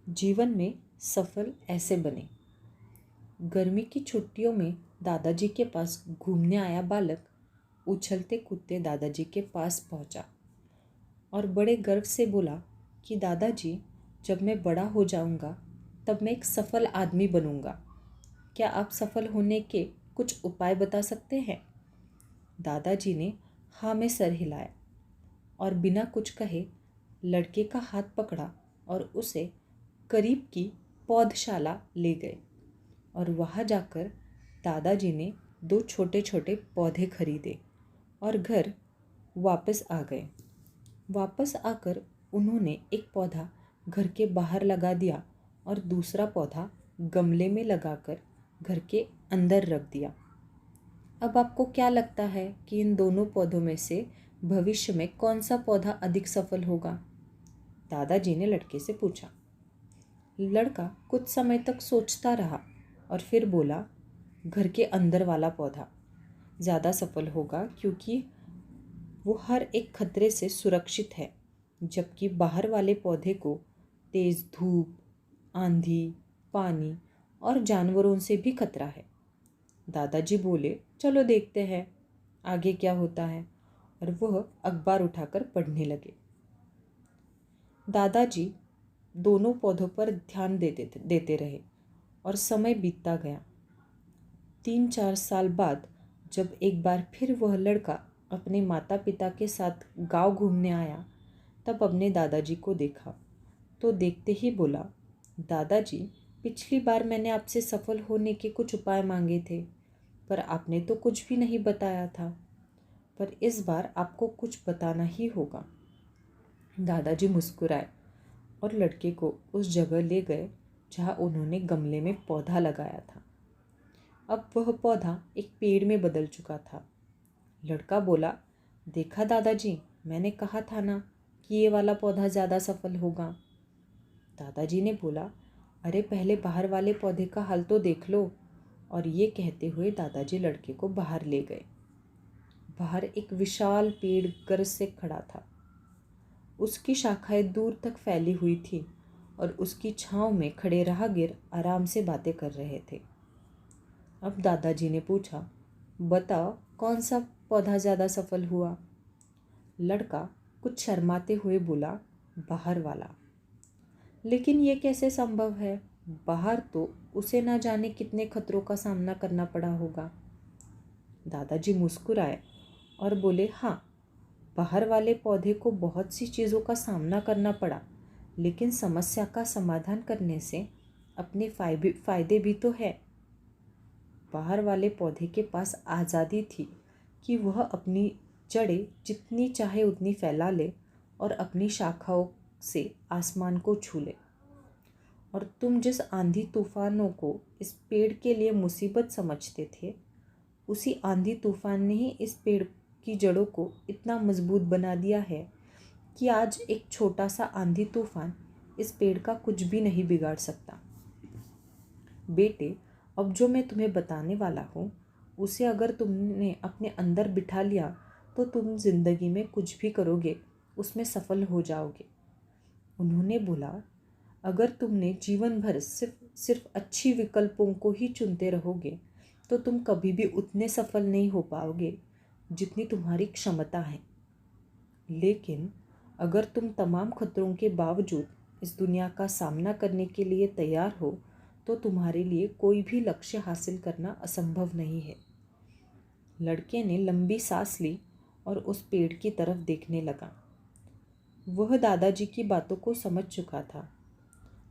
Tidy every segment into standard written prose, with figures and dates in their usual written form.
जीवन में सफल ऐसे बने। गर्मी की छुट्टियों में दादाजी के पास घूमने आया बालक उछलते कूदते दादाजी के पास पहुंचा और बड़े गर्व से बोला कि दादाजी, जब मैं बड़ा हो जाऊंगा तब मैं एक सफल आदमी बनूंगा। क्या आप सफल होने के कुछ उपाय बता सकते हैं? दादाजी ने हाँ में सर हिलाया और बिना कुछ कहे लड़के का हाथ पकड़ा और उसे करीब की पौधशाला ले गए और वहाँ जाकर दादाजी ने 2 छोटे छोटे पौधे खरीदे और घर वापस आ गए। वापस आकर उन्होंने एक पौधा घर के बाहर लगा दिया और दूसरा पौधा गमले में लगाकर घर के अंदर रख दिया। अब आपको क्या लगता है कि इन दोनों पौधों में से भविष्य में कौन सा पौधा अधिक सफल होगा? दादाजी ने लड़के से पूछा। लड़का कुछ समय तक सोचता रहा और फिर बोला, घर के अंदर वाला पौधा ज़्यादा सफल होगा क्योंकि वो हर एक खतरे से सुरक्षित है, जबकि बाहर वाले पौधे को तेज़ धूप, आंधी, पानी और जानवरों से भी खतरा है। दादाजी बोले, चलो देखते हैं आगे क्या होता है, और वह अखबार उठाकर पढ़ने लगे। दादाजी दोनों पौधों पर ध्यान देते रहे और समय बीतता गया। 3-4 साल बाद जब एक बार फिर वह लड़का अपने माता पिता के साथ गांव घूमने आया, तब अपने दादाजी को देखा तो देखते ही बोला, दादाजी, पिछली बार मैंने आपसे सफल होने के कुछ उपाय मांगे थे, पर आपने तो कुछ भी नहीं बताया था, पर इस बार आपको कुछ बताना ही होगा। दादाजी मुस्कुराए और लड़के को उस जगह ले गए जहाँ उन्होंने गमले में पौधा लगाया था। अब वह पौधा एक पेड़ में बदल चुका था। लड़का बोला, देखा दादाजी, मैंने कहा था ना कि ये वाला पौधा ज़्यादा सफल होगा। दादाजी ने बोला, अरे पहले बाहर वाले पौधे का हाल तो देख लो। और ये कहते हुए दादाजी लड़के को बाहर ले गए। बाहर एक विशाल पेड़ गरज से खड़ा था। उसकी शाखाएं दूर तक फैली हुई थी और उसकी छांव में खड़े राहगीर आराम से बातें कर रहे थे। अब दादाजी ने पूछा, बताओ कौन सा पौधा ज़्यादा सफल हुआ? लड़का कुछ शर्माते हुए बोला, बाहर वाला। लेकिन ये कैसे संभव है? बाहर तो उसे ना जाने कितने खतरों का सामना करना पड़ा होगा। दादाजी मुस्कुराए और बोले, हाँ, बाहर वाले पौधे को बहुत सी चीज़ों का सामना करना पड़ा, लेकिन समस्या का समाधान करने से अपने फायदे भी तो है। बाहर वाले पौधे के पास आज़ादी थी कि वह अपनी जड़ें जितनी चाहे उतनी फैला ले और अपनी शाखाओं से आसमान को छू ले। और तुम जिस आंधी तूफानों को इस पेड़ के लिए मुसीबत समझते थे, उसी आंधी तूफान ने ही इस पेड़ की जड़ों को इतना मजबूत बना दिया है कि आज एक छोटा सा आंधी तूफान इस पेड़ का कुछ भी नहीं बिगाड़ सकता। बेटे, अब जो मैं तुम्हें बताने वाला हूँ, उसे अगर तुमने अपने अंदर बिठा लिया तो तुम जिंदगी में कुछ भी करोगे उसमें सफल हो जाओगे। उन्होंने बोला, अगर तुमने जीवन भर सिर्फ अच्छी विकल्पों को ही चुनते रहोगे तो तुम कभी भी उतने सफल नहीं हो पाओगे जितनी तुम्हारी क्षमता है। लेकिन अगर तुम तमाम खतरों के बावजूद इस दुनिया का सामना करने के लिए तैयार हो तो तुम्हारे लिए कोई भी लक्ष्य हासिल करना असंभव नहीं है। लड़के ने लंबी सांस ली और उस पेड़ की तरफ देखने लगा। वह दादाजी की बातों को समझ चुका था।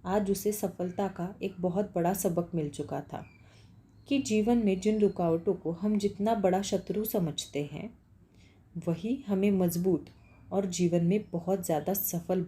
आज उसे सफलता का एक बहुत बड़ा सबक मिल चुका था कि जीवन में जिन रुकावटों को हम जितना बड़ा शत्रु समझते हैं, वही हमें मजबूत और जीवन में बहुत ज़्यादा सफल